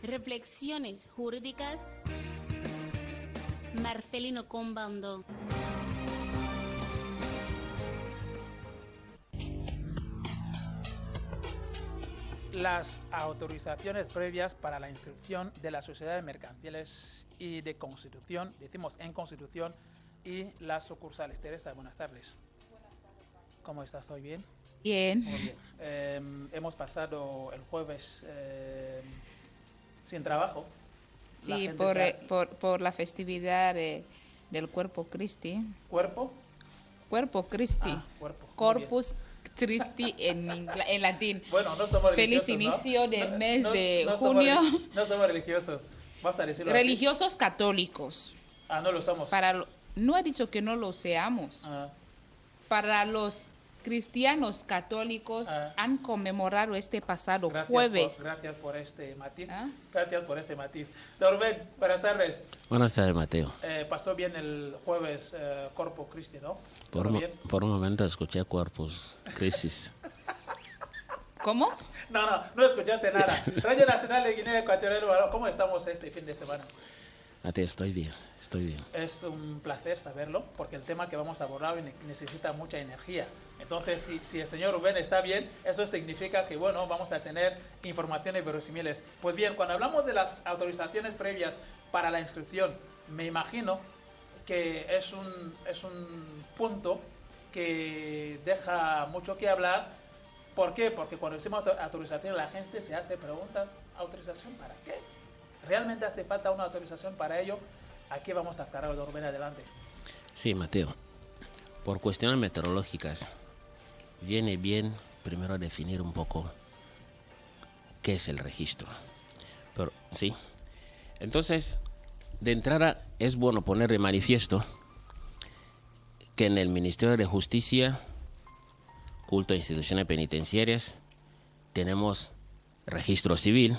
Reflexiones jurídicas. Marcelino Combando. Las autorizaciones previas para la inscripción de las sociedades mercantiles y de constitución, decimos en constitución, y las sucursales. Teresa, buenas tardes. Buenas tardes, Juan. ¿Cómo estás hoy? ¿Bien? Bien. Muy bien. Hemos pasado el jueves sin trabajo. Sí, por la festividad del Cuerpo Christi. ¿Cuerpo? Cuerpo Christi. Ah, cuerpo. Corpus Christi en latín. Bueno, no somos religiosos, Feliz inicio ¿no? del mes de no junio. No somos religiosos. Vamos a decirlo Religiosos católicos. Ah, no lo somos. No he dicho que no lo seamos. Ah. Para los cristianos católicos han conmemorado este pasado jueves. Gracias por este matiz. ¿Ah? Gracias por ese matiz. Rubén, buenas tardes. Buenas tardes, Mateo. Pasó bien el jueves Corpus Christi, ¿no? Por un momento escuché Corpus Christi. ¿Cómo? No escuchaste nada. Radio Nacional de Guinea Ecuatorial, ¿cómo estamos este fin de semana? Mateo, estoy bien. Es un placer saberlo, porque el tema que vamos a abordar necesita mucha energía. Entonces, si el señor Rubén está bien, eso significa que, bueno, vamos a tener informaciones verosímiles. Pues bien, cuando hablamos de las autorizaciones previas para la inscripción, me imagino que es un punto que deja mucho que hablar. ¿Por qué? Porque cuando decimos autorización, la gente se hace preguntas, ¿autorización para qué? ¿Realmente hace falta una autorización para ello? Aquí vamos a aclarar, don Rubén, adelante. Sí, Mateo. Por cuestiones meteorológicas, viene bien primero definir un poco qué es el registro. Pero sí. Entonces, de entrada, es bueno poner de manifiesto que en el Ministerio de Justicia, Culto e Instituciones Penitenciarias, tenemos registro civil,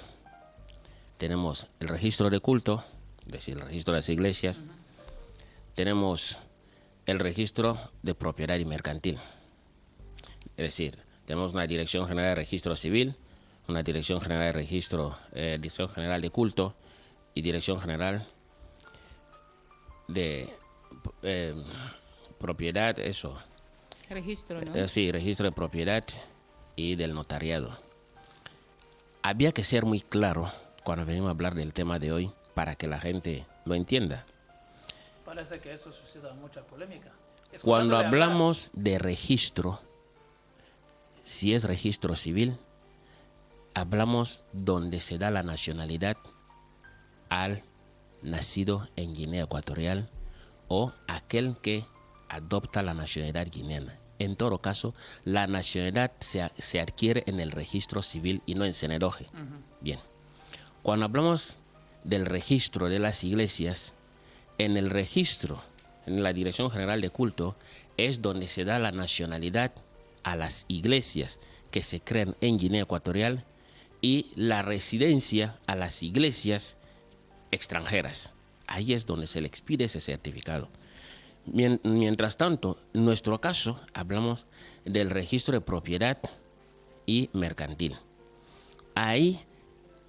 tenemos el registro de culto, es decir, el registro de las iglesias, tenemos el registro de propiedad y mercantil. Es decir, tenemos una Dirección General de Registro Civil, una Dirección General de Registro, Dirección General de Culto y Dirección General de Propiedad, eso. Registro, ¿no? Sí, registro de propiedad y del notariado. Había que ser muy claro cuando venimos a hablar del tema de hoy para que la gente lo entienda. Parece que eso suscita mucha polémica. Cuando hablamos de registro, si es registro civil, hablamos donde se da la nacionalidad al nacido en Guinea Ecuatorial o aquel que adopta la nacionalidad guineana. En todo caso, la nacionalidad se adquiere en el registro civil y no en Ceneroge. Bien. Cuando hablamos del registro de las iglesias, en el registro, en la Dirección General de Culto, es donde se da la nacionalidad a las iglesias que se crean en Guinea Ecuatorial y la residencia a las iglesias extranjeras. Ahí es donde se le expide ese certificado. Mientras tanto, en nuestro caso, hablamos del registro de propiedad y mercantil. Ahí,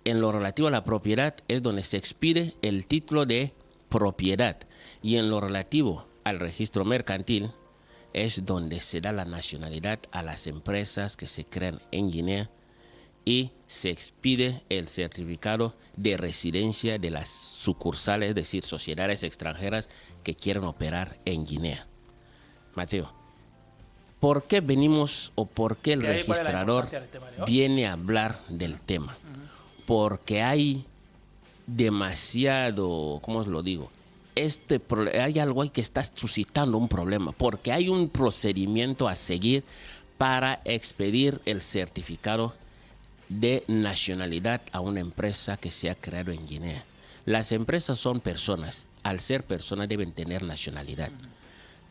en lo relativo a la propiedad, es donde se expide el título de propiedad. Y en lo relativo al registro mercantil, es donde se da la nacionalidad a las empresas que se crean en Guinea y se expide el certificado de residencia de las sucursales, es decir, sociedades extranjeras que quieren operar en Guinea. Mateo, ¿por qué venimos o por qué el registrador viene a hablar del tema? Porque hay demasiado, ¿cómo os lo digo? Hay algo ahí que está suscitando un problema, porque hay un procedimiento a seguir para expedir el certificado de nacionalidad a una empresa que se ha creado en Guinea. Las empresas son personas. Al ser personas deben tener nacionalidad.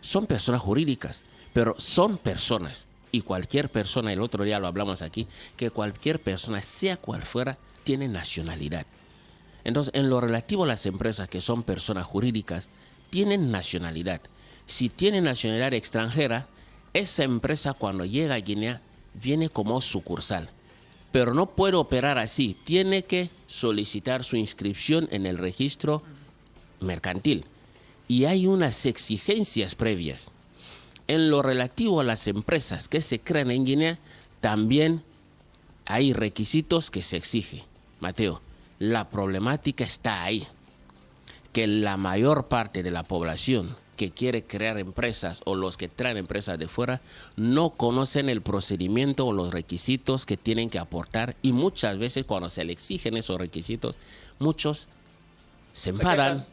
Son personas jurídicas, pero son personas. Y cualquier persona, el otro día lo hablamos aquí, que cualquier persona, sea cual fuera, tiene nacionalidad. Entonces, en lo relativo a las empresas que son personas jurídicas, tienen nacionalidad. Si tienen nacionalidad extranjera, esa empresa cuando llega a Guinea viene como sucursal. pero no puede operar así. Tiene que solicitar su inscripción en el registro mercantil. Y hay unas exigencias previas. En lo relativo a las empresas que se crean en Guinea, también hay requisitos que se exigen. Mateo, la problemática está ahí. Que la mayor parte de la población que quiere crear empresas o los que traen empresas de fuera no conocen el procedimiento o los requisitos que tienen que aportar, y muchas veces cuando se le exigen esos requisitos, muchos se enfadan,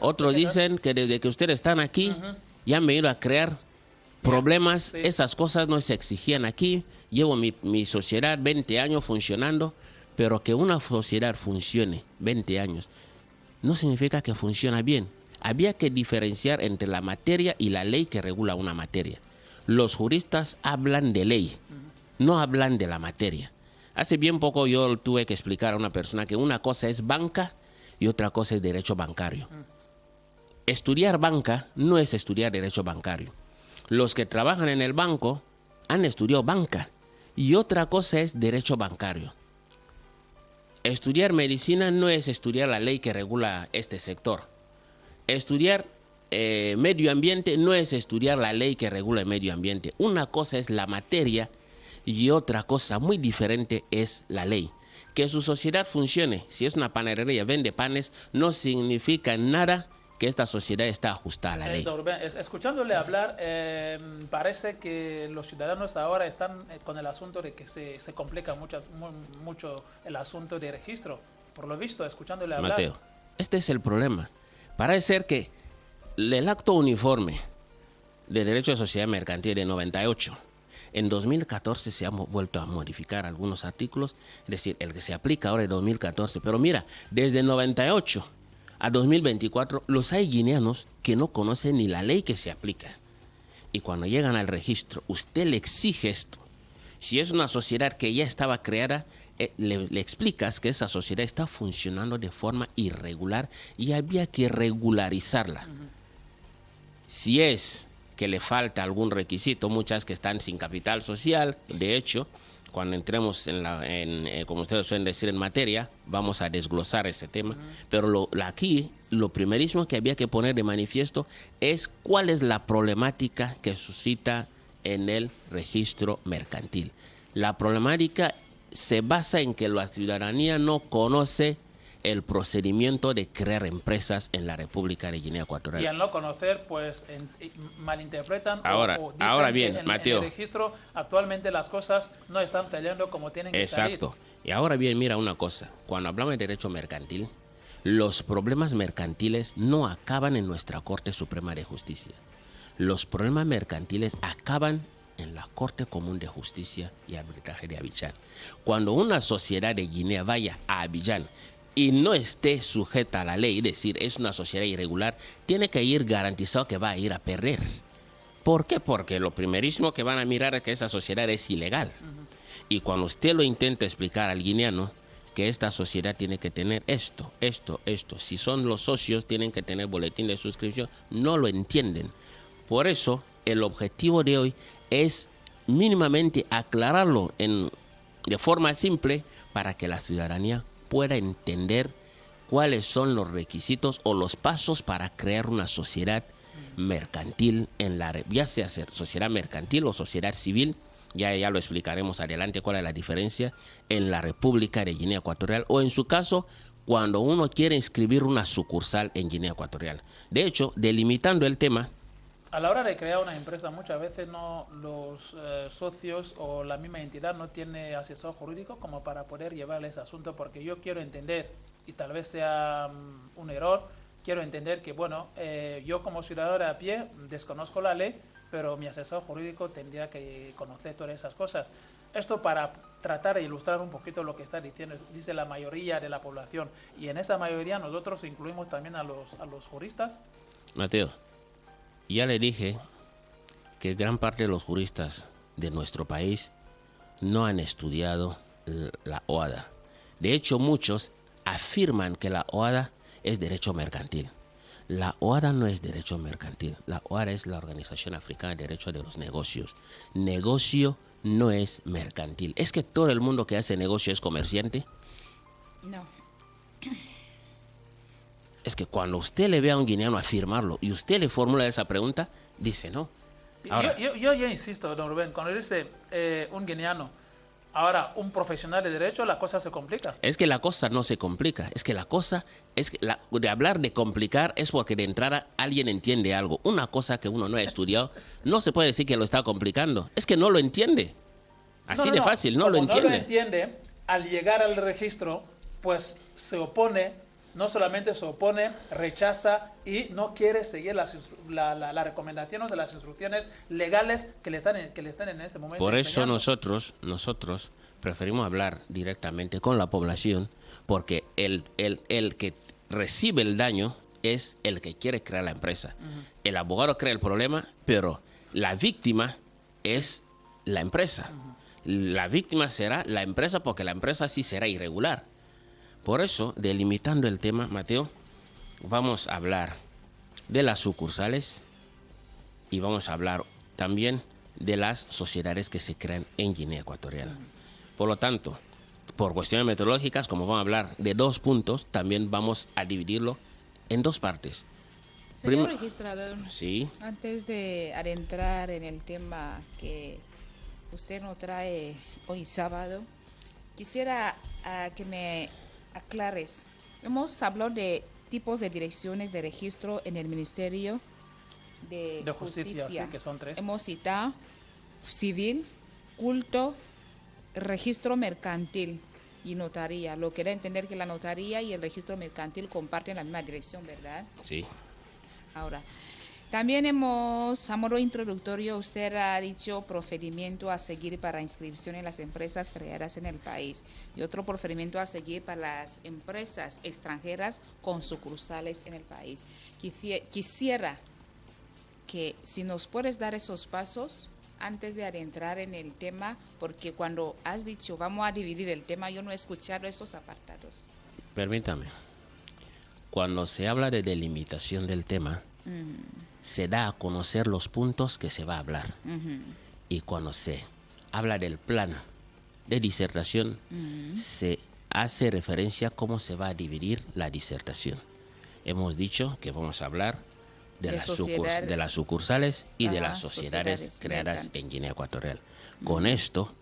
otros dicen que desde que ustedes están aquí ya han venido a crear problemas, sí. Esas cosas no se exigían aquí, llevo mi sociedad 20 años funcionando, pero que una sociedad funcione 20 años no significa que funciona bien. Había que diferenciar entre la materia y la ley que regula una materia. Los juristas hablan de ley, no hablan de la materia. Hace bien poco yo tuve que explicar a una persona que una cosa es banca y otra cosa es derecho bancario. Estudiar banca no es estudiar derecho bancario. Los que trabajan en el banco han estudiado banca y otra cosa es derecho bancario. Estudiar medicina no es estudiar la ley que regula este sector. Estudiar medio ambiente no es estudiar la ley que regula el medio ambiente. Una cosa es la materia y otra cosa muy diferente es la ley. Que su sociedad funcione, si es una panadería, vende panes, no significa nada que esta sociedad está ajustada a la ley. Escuchándole hablar, parece que los ciudadanos ahora están con el asunto de que se complica mucho el asunto de registro. Por lo visto, escuchándole hablar. Mateo, este es el problema. Parece ser que el acto uniforme de derecho de sociedad mercantil de 98, en 2014 se han vuelto a modificar algunos artículos, es decir, el que se aplica ahora es 2014. Pero mira, desde 98 a 2024, los hay guineanos que no conocen ni la ley que se aplica. Y cuando llegan al registro, usted le exige esto. Si es una sociedad que ya estaba creada, le explicas que esa sociedad está funcionando de forma irregular y había que regularizarla. Si es que le falta algún requisito, muchas que están sin capital social, de hecho, cuando entremos como ustedes suelen decir, en materia, vamos a desglosar ese tema. Pero aquí, lo primerísimo que había que poner de manifiesto es cuál es la problemática que suscita en el registro mercantil. La problemática se basa en que la ciudadanía no conoce el procedimiento de crear empresas en la República de Guinea Ecuatorial. Y al no conocer, pues malinterpretan ahora bien, Mateo, en el registro actualmente las cosas no están saliendo como tienen que salir. Exacto. Y ahora bien, mira una cosa. Cuando hablamos de derecho mercantil, los problemas mercantiles no acaban en nuestra Corte Suprema de Justicia. Los problemas mercantiles acaban en la Corte Común de Justicia y Arbitraje de Abidjan. Cuando una sociedad de Guinea vaya a Abidjan y no esté sujeta a la ley, es decir, es una sociedad irregular, tiene que ir garantizado que va a ir a perder. ¿Por qué? Porque lo primerísimo que van a mirar es que esa sociedad es ilegal. Y cuando usted lo intenta explicar al guineano que esta sociedad tiene que tener esto, si son los socios tienen que tener boletín de suscripción, no lo entienden. Por eso, el objetivo de hoy es mínimamente aclararlo de forma simple para que la ciudadanía pueda entender cuáles son los requisitos o los pasos para crear una sociedad mercantil, ya sea sociedad mercantil o sociedad civil. Ya lo explicaremos adelante cuál es la diferencia en la República de Guinea Ecuatorial o en su caso cuando uno quiere inscribir una sucursal en Guinea Ecuatorial. De hecho, delimitando el tema, a la hora de crear una empresa, muchas veces los socios o la misma entidad no tiene asesor jurídico como para poder llevar ese asunto, porque yo quiero entender, y tal vez sea un error, quiero entender que, bueno, yo como ciudadano a pie desconozco la ley, pero mi asesor jurídico tendría que conocer todas esas cosas. Esto para tratar de ilustrar un poquito lo que está diciendo, dice la mayoría de la población, y en esa mayoría nosotros incluimos también a los juristas. Mateo, ya le dije que gran parte de los juristas de nuestro país no han estudiado la OHADA. De hecho, muchos afirman que la OHADA es derecho mercantil. La OHADA no es derecho mercantil. La OHADA es la Organización Africana de Derecho de los Negocios. Negocio no es mercantil. ¿Es que todo el mundo que hace negocio es comerciante? No. Es que cuando usted le ve a un guineano afirmarlo y usted le formula esa pregunta, dice no. Ahora, yo insisto, don Rubén, cuando dice un guineano, ahora un profesional de derecho, la cosa se complica. es que la cosa no se complica. Es que la cosa, de hablar de complicar es porque de entrada alguien entiende algo. Una cosa que uno no ha estudiado, no se puede decir que lo está complicando. Es que no lo entiende. Así de fácil, no lo entiende. No lo entiende, al llegar al registro, pues se opone. No solamente se opone, rechaza y no quiere seguir las recomendaciones o las instrucciones legales que le están en este momento. Por eso nosotros preferimos hablar directamente con la población, porque el que recibe el daño es el que quiere crear la empresa. El abogado crea el problema, pero la víctima es la empresa. La víctima será la empresa porque la empresa sí será irregular. Por eso, delimitando el tema, Mateo, vamos a hablar de las sucursales y vamos a hablar también de las sociedades que se crean en Guinea Ecuatorial. Por lo tanto, por cuestiones metodológicas, como vamos a hablar de 2 puntos, también vamos a dividirlo en 2 partes. Señor registrador, sí. Antes de adentrar en el tema que usted nos trae hoy sábado, quisiera que me aclares. Hemos hablado de tipos de direcciones de registro en el Ministerio de Justicia. Sí, que son 3. Hemos citado civil, culto, registro mercantil y notaría. Lo que da a entender que la notaría y el registro mercantil comparten la misma dirección, ¿verdad? Sí. Ahora, también a modo introductorio, usted ha dicho procedimiento a seguir para inscripción en las empresas creadas en el país y otro procedimiento a seguir para las empresas extranjeras con sucursales en el país. Quisiera que si nos puedes dar esos pasos antes de adentrar en el tema, porque cuando has dicho vamos a dividir el tema, yo no he escuchado esos apartados. Permítame. Cuando se habla de delimitación del tema, se da a conocer los puntos que se va a hablar. Y cuando se habla del plan de disertación, se hace referencia a cómo se va a dividir la disertación. Hemos dicho que vamos a hablar de las sucursales y de las sociedades creadas en Guinea Ecuatorial. Con esto,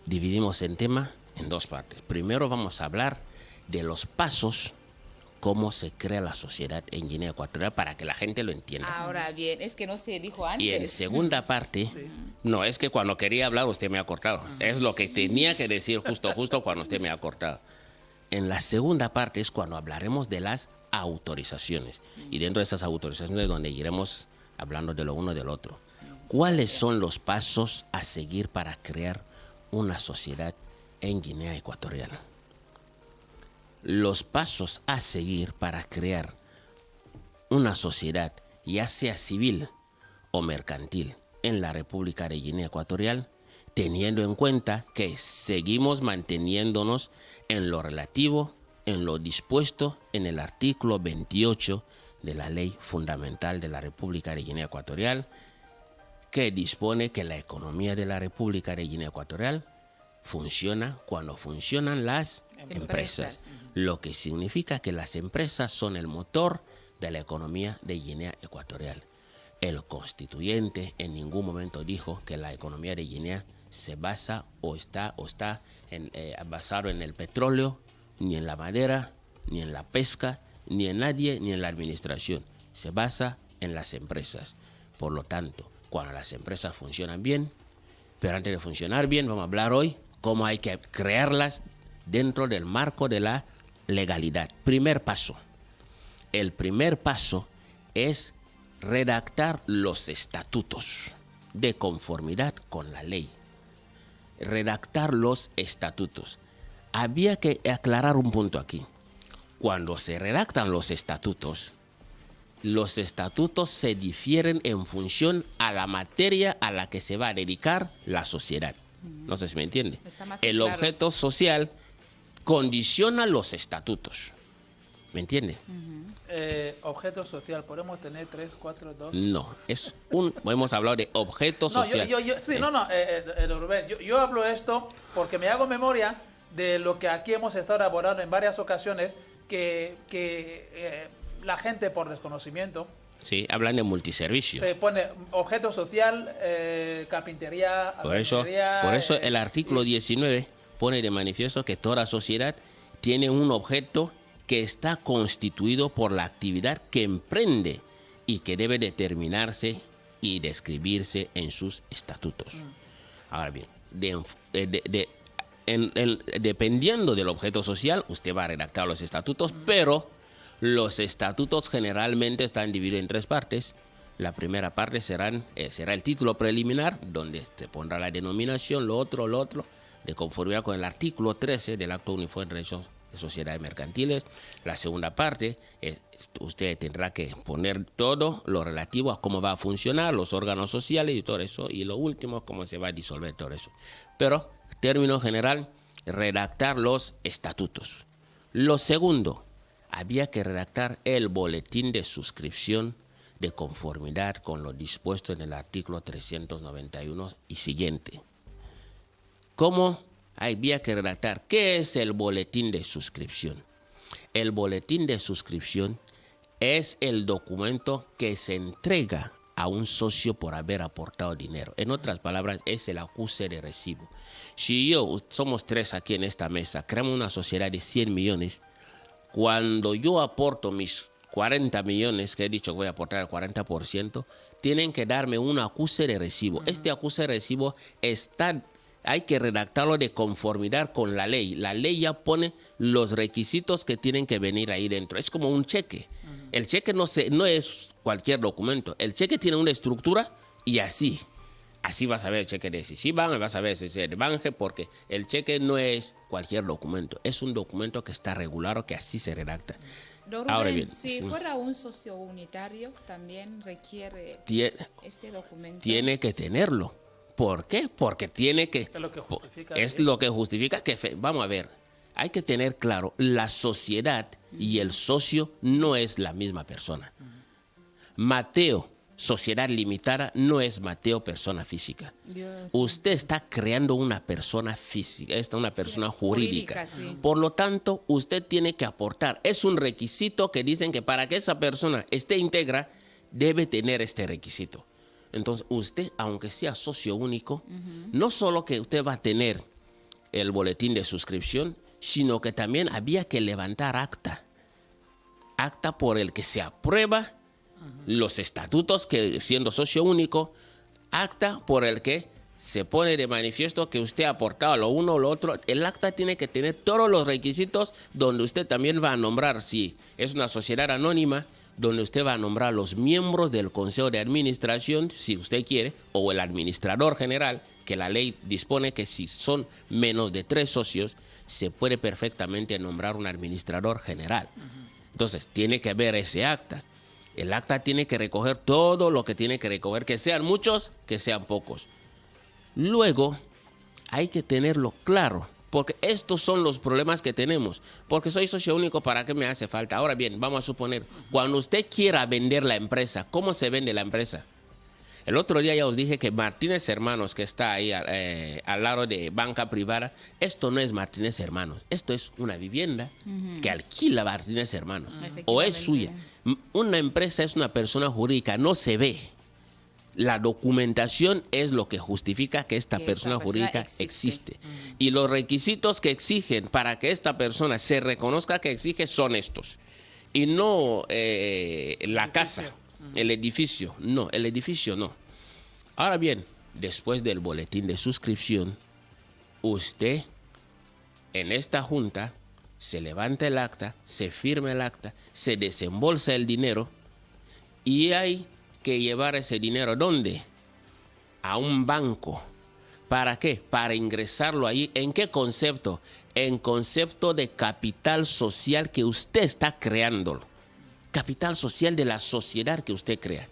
dividimos el tema en 2 partes. Primero vamos a hablar de los pasos cómo se crea la sociedad en Guinea Ecuatorial para que la gente lo entienda. Ahora bien, es que no se dijo antes. Y en segunda parte, no, es que cuando quería hablar usted me ha cortado. Es lo que tenía que decir justo cuando usted me ha cortado. En la segunda parte es cuando hablaremos de las autorizaciones. Y dentro de esas autorizaciones es donde iremos hablando de lo uno y del otro. ¿Cuáles son los pasos a seguir para crear una sociedad en Guinea Ecuatorial? Los pasos a seguir para crear una sociedad, ya sea civil o mercantil, en la República de Guinea Ecuatorial, teniendo en cuenta que seguimos manteniéndonos en lo relativo, en lo dispuesto en el artículo 28 de la Ley Fundamental de la República de Guinea Ecuatorial, que dispone que la economía de la República de Guinea Ecuatorial funciona cuando funcionan las empresas, lo que significa que las empresas son el motor de la economía de Guinea Ecuatorial. El constituyente en ningún momento dijo que la economía de Guinea se basa o está basado en el petróleo, ni en la madera, ni en la pesca, ni en nadie, ni en la administración. Se basa en las empresas. Por lo tanto, cuando las empresas funcionan bien, pero antes de funcionar bien, vamos a hablar hoy cómo hay que crearlas dentro del marco de la legalidad. Primer paso. El primer paso es redactar los estatutos de conformidad con la ley. Redactar los estatutos. Había que aclarar un punto aquí. Cuando se redactan los estatutos se difieren en función a la materia a la que se va a dedicar la sociedad. No sé si me entiende. El objeto social condiciona los estatutos. ¿Me entiende? Objeto social, ¿podemos tener 3, 4, 2? No, hemos hablado de objeto No, social. Rubén, yo hablo esto porque me hago memoria de lo que aquí hemos estado elaborando en varias ocasiones, que la gente por desconocimiento Sí, hablan de multiservicio. se pone objeto social, carpintería, Por eso el artículo 19 pone de manifiesto que toda sociedad tiene un objeto que está constituido por la actividad que emprende y que debe determinarse y describirse en sus estatutos. Ahora bien, dependiendo del objeto social, usted va a redactar los estatutos, pero los estatutos generalmente están divididos en 3 partes. La primera parte será el título preliminar, donde se pondrá la denominación, lo otro, de conformidad con el artículo 13 del Acto Uniforme de Derechos de Sociedades Mercantiles. La segunda parte, usted tendrá que poner todo lo relativo a cómo va a funcionar, los órganos sociales y todo eso. Y lo último, cómo se va a disolver todo eso. Pero, término general, redactar los estatutos. Lo segundo, había que redactar el boletín de suscripción de conformidad con lo dispuesto en el artículo 391 y siguiente. ¿Cómo había que redactar? ¿Qué es el boletín de suscripción? El boletín de suscripción es el documento que se entrega a un socio por haber aportado dinero. En otras palabras, es el acuse de recibo. Si somos 3 aquí en esta mesa, creamos una sociedad de 100 millones, cuando yo aporto mis 40 millones, que he dicho que voy a aportar el 40%, tienen que darme un acuse de recibo. Este acuse de recibo hay que redactarlo de conformidad con la ley. La ley ya pone los requisitos que tienen que venir ahí dentro. Es como un cheque. El cheque no es cualquier documento. El cheque tiene una estructura y así vas a ver el cheque de Sisibank, vas a ver ese de Bange, porque el cheque no es cualquier documento. Es un documento que está regulado, que así se redacta. Don Ahora Rubén, bien, si sí. fuera un socio unitario, también requiere este documento. Tiene que tenerlo. ¿Por qué? Porque tiene que... Es lo que justifica. que, vamos a ver, hay que tener claro, la sociedad y el socio no es la misma persona. Mateo, sociedad limitada, no es Mateo, persona física. Usted está creando una persona física, una persona jurídica. Sí. Por lo tanto, usted tiene que aportar. Es un requisito que dicen que para que esa persona esté íntegra, debe tener este requisito. Entonces, usted, aunque sea socio único, no solo que usted va a tener el boletín de suscripción, sino que también había que levantar acta. Acta por el que se aprueba los estatutos, que siendo socio único, acta por el que se pone de manifiesto que usted ha aportado lo uno o lo otro. El acta tiene que tener todos los requisitos, donde usted también va a nombrar, si es una sociedad anónima, donde usted va a nombrar los miembros del Consejo de Administración, si usted quiere, o el administrador general, que la ley dispone que si son menos de 3 socios, se puede perfectamente nombrar un administrador general. Entonces, tiene que haber ese acta. El acta tiene que recoger todo lo que tiene que recoger, que sean muchos, que sean pocos. Luego, hay que tenerlo claro, porque estos son los problemas que tenemos. Porque soy socio único, ¿para qué me hace falta? Ahora bien, vamos a suponer, cuando usted quiera vender la empresa, ¿cómo se vende la empresa? El otro día ya os dije que Martínez Hermanos, que está ahí al lado de banca privada, esto no es Martínez Hermanos, esto es una vivienda que alquila Martínez Hermanos, o es suya. Una empresa es una persona jurídica, no se ve. La documentación es lo que justifica que esta persona jurídica existe. Y los requisitos que exigen para que esta persona se reconozca que existe son estos. Y no la casa, el edificio. No, el edificio no. Ahora bien, después del boletín de suscripción, usted en esta junta se levanta el acta, se firma el acta, se desembolsa el dinero y hay que llevar ese dinero, ¿dónde? A un banco. ¿Para qué? Para ingresarlo ahí. ¿En qué concepto? En concepto de capital social que usted está creando. Capital social de la sociedad que usted crea.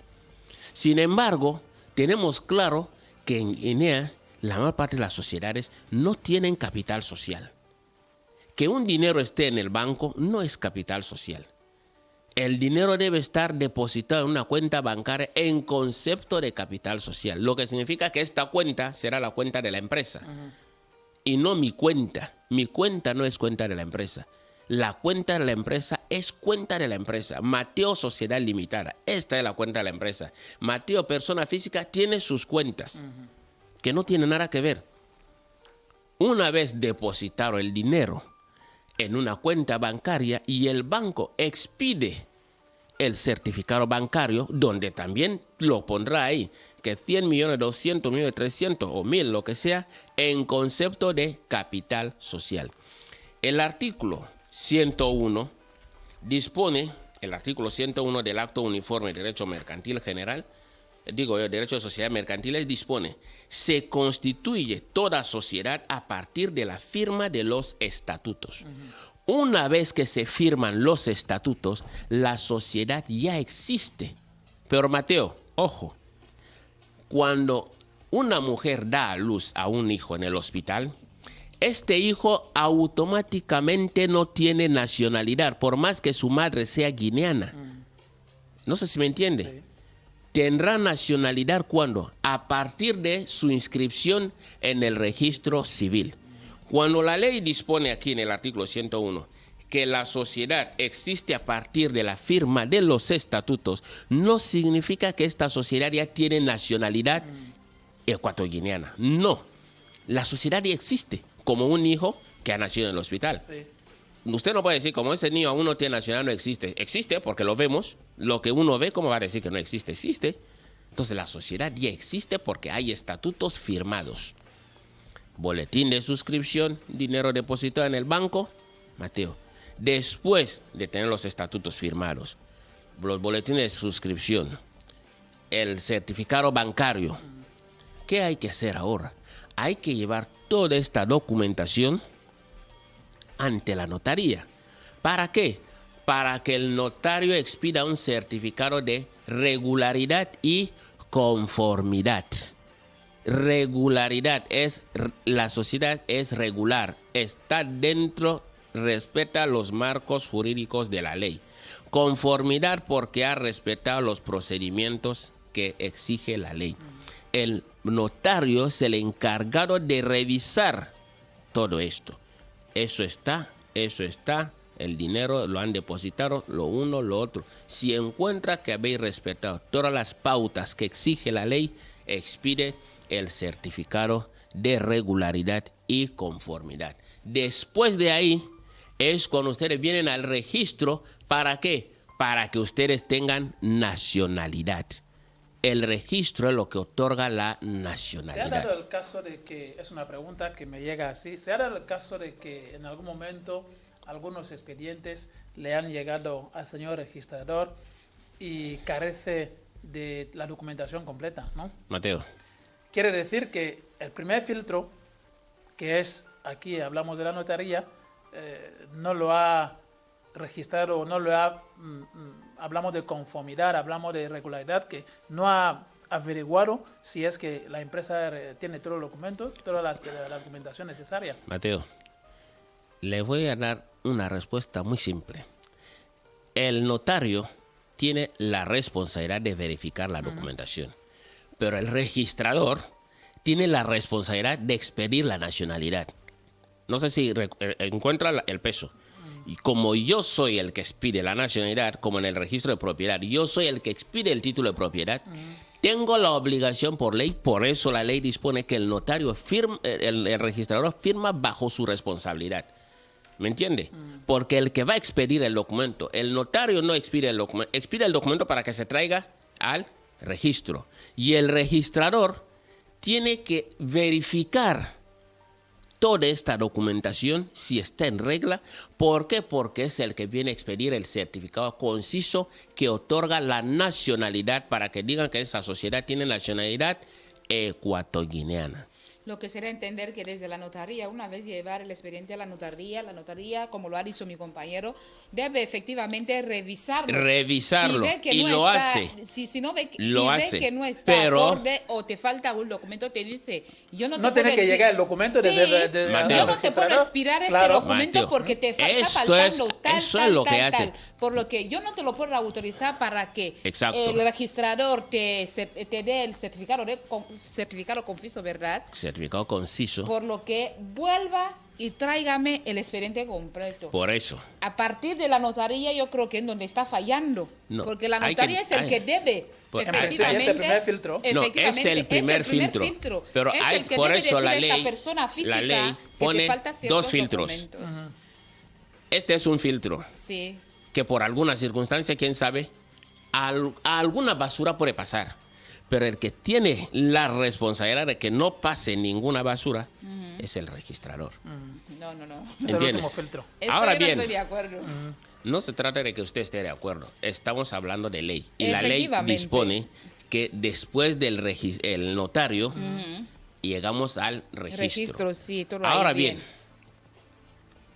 Sin embargo, tenemos claro que en Guinea la mayor parte de las sociedades no tienen capital social. Que un dinero esté en el banco no es capital social. el dinero debe estar depositado en una cuenta bancaria en concepto de capital social, lo que significa que esta cuenta será la cuenta de la empresa y no mi cuenta. Mi cuenta no es cuenta de la empresa. La cuenta de la empresa es cuenta de la empresa. Mateo Sociedad Limitada, esta es la cuenta de la empresa. Mateo Persona Física tiene sus cuentas que no tienen nada que ver. Una vez depositado el dinero en una cuenta bancaria y el banco expide el certificado bancario, donde también lo pondrá ahí, que 100 millones, 200 millones, 300 o 1000, lo que sea, en concepto de capital social. El artículo 101 dispone, el artículo 101 del Acto Uniforme de Derecho Mercantil General, Derecho de Sociedades Mercantiles, dispone: se constituye toda sociedad a partir de la firma de los estatutos. Una vez que se firman los estatutos, la sociedad ya existe. Pero Mateo, ojo, cuando una mujer da a luz a un hijo en el hospital, este hijo automáticamente no tiene nacionalidad, por más que su madre sea guineana. No sé si me entiende. Sí. Tendrá nacionalidad cuando, a partir de su inscripción en el registro civil. Cuando la ley dispone aquí en el artículo 101 que la sociedad existe a partir de la firma de los estatutos, no significa que esta sociedad ya tiene nacionalidad ecuatoguineana. No, la sociedad ya existe como un hijo que ha nacido en el hospital. Sí. Usted no puede decir, como ese niño aún no tiene nacionalidad, no existe. Existe porque lo vemos. Lo que uno ve, ¿cómo va a decir que no existe? Existe. Entonces la sociedad ya existe porque hay estatutos firmados. Boletín de suscripción, dinero depositado en el banco. Mateo, después de tener los estatutos firmados, los boletines de suscripción, el certificado bancario, ¿qué hay que hacer ahora? Hay que llevar toda esta documentación ante la notaría. ¿Para qué? Para que el notario expida un certificado de regularidad y conformidad. Regularidad es, la sociedad es regular, está dentro, respeta los marcos jurídicos de la ley. Conformidad porque ha respetado los procedimientos que exige la ley. El notario es el encargado de revisar todo esto. Eso está, el dinero lo han depositado, lo uno, lo otro. Si encuentra que habéis respetado todas las pautas que exige la ley, expide el certificado de regularidad y conformidad. Después de ahí es cuando ustedes vienen al registro. ¿Para qué? Para que ustedes tengan nacionalidad. El registro es lo que otorga la nacionalidad. ¿Se ha dado el caso de que, es una pregunta que me llega así, se ha dado el caso de que en algún momento algunos expedientes le han llegado al señor registrador y carece de la documentación completa, ¿no? Mateo. Quiere decir que el primer filtro, que es, aquí hablamos de la notaría, no lo ha registrado, no lo ha, hablamos de conformidad, hablamos de regularidad, que no ha averiguado si es que la empresa tiene todos los documentos, toda la documentación necesaria. Mateo, le voy a dar una respuesta muy simple. El notario tiene la responsabilidad de verificar la documentación, pero el registrador tiene la responsabilidad de expedir la nacionalidad. No sé si encuentra el peso. Y como yo soy el que expide la nacionalidad, como en el registro de propiedad, yo soy el que expide el título de propiedad, tengo la obligación por ley, por eso la ley dispone que el notario firma, el registrador firma bajo su responsabilidad. ¿Me entiende? Porque el que va a expedir el documento, el notario no expide el documento para que se traiga al registro. Y el registrador tiene que verificar toda esta documentación si está en regla. ¿Por qué? Porque es el que viene a expedir el certificado conciso que otorga la nacionalidad para que digan que esa sociedad tiene nacionalidad ecuatoguineana. Lo que será entender que desde la notaría, una vez llevar el expediente a la notaría, como lo ha dicho mi compañero, debe efectivamente revisarlo. Revisarlo, si y lo hace. Si ve que no está acorde o te falta un documento, te dice, yo no te puedo tiene que llegar el documento Mateo, yo no te puedo expirar este documento, Mateo, porque te está faltando tal. Eso es lo que hace. Por lo que yo no te lo puedo autorizar para que Exacto. el registrador te dé el certificado conciso, ¿verdad? Certificado conciso. Por lo que vuelva y tráigame el expediente completo. Por eso. A partir de la notaría yo creo que es donde está fallando. No, porque la hay notaría que- es el hay- que debe. Pues, efectivamente, ese es el primer filtro. No, es efectivamente, el primer filtro. Pero es hay, el que por debe eso decir la a esta ley, persona física la ley que pone te falta ciertos dos filtros. documentos. Este es un filtro Sí. que por alguna circunstancia, quién sabe, a alguna basura puede pasar. Pero el que tiene la responsabilidad de que no pase ninguna basura es el registrador. No, no, no. Es el ¿Entiende? último filtro. Esto Ahora yo no bien. estoy de acuerdo. No se trata de que usted esté de acuerdo. Estamos hablando de ley. Y la ley Efectivamente. dispone que después del el notario llegamos al registro. Registro, sí, todo Ahora ahí bien,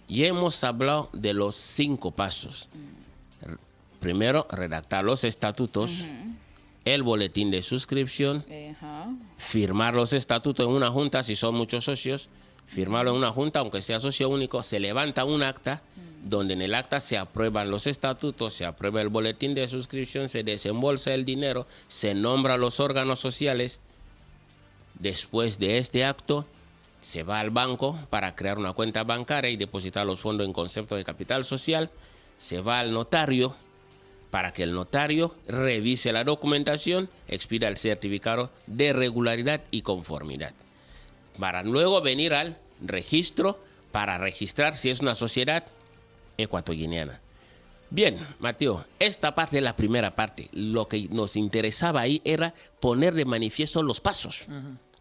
ya hemos hablado de los 5 pasos. Primero, redactar los estatutos, el boletín de suscripción, Ajá. firmar los estatutos en una junta si son muchos socios, firmarlo en una junta, aunque sea socio único, se levanta un acta donde en el acta se aprueban los estatutos, se aprueba el boletín de suscripción, se desembolsa el dinero, se nombra los órganos sociales. Después de este acto, se va al banco para crear una cuenta bancaria y depositar los fondos en concepto de capital social. Se va al notario para que el notario revise la documentación, expida el certificado de regularidad y conformidad. Para luego venir al registro para registrar si es una sociedad ecuatoguineana. Bien, Mateo, esta parte es la primera parte. Lo que nos interesaba ahí era poner de manifiesto los pasos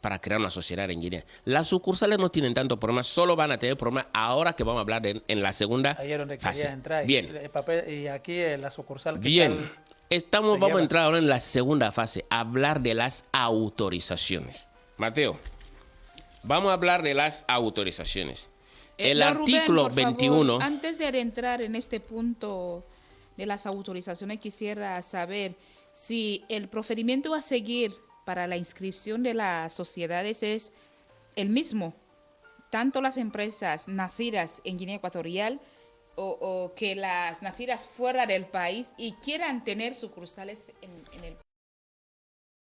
para crear una sociedad en Guinea. Las sucursales no tienen tanto problema, solo van a tener problemas ahora que vamos a hablar en la segunda Ahí es donde fase. quería entrar. Bien. El papel, y aquí la sucursal. ¿qué Bien, tal se vamos lleva? a entrar ahora en la segunda fase, hablar de las autorizaciones. Mateo, vamos a hablar de las autorizaciones. El No, Rubén, artículo por favor, 21, antes de entrar en este punto de las autorizaciones, quisiera saber si el procedimiento a seguir para la inscripción de las sociedades es el mismo, tanto las empresas nacidas en Guinea Ecuatorial o que las nacidas fuera del país y quieran tener sucursales en el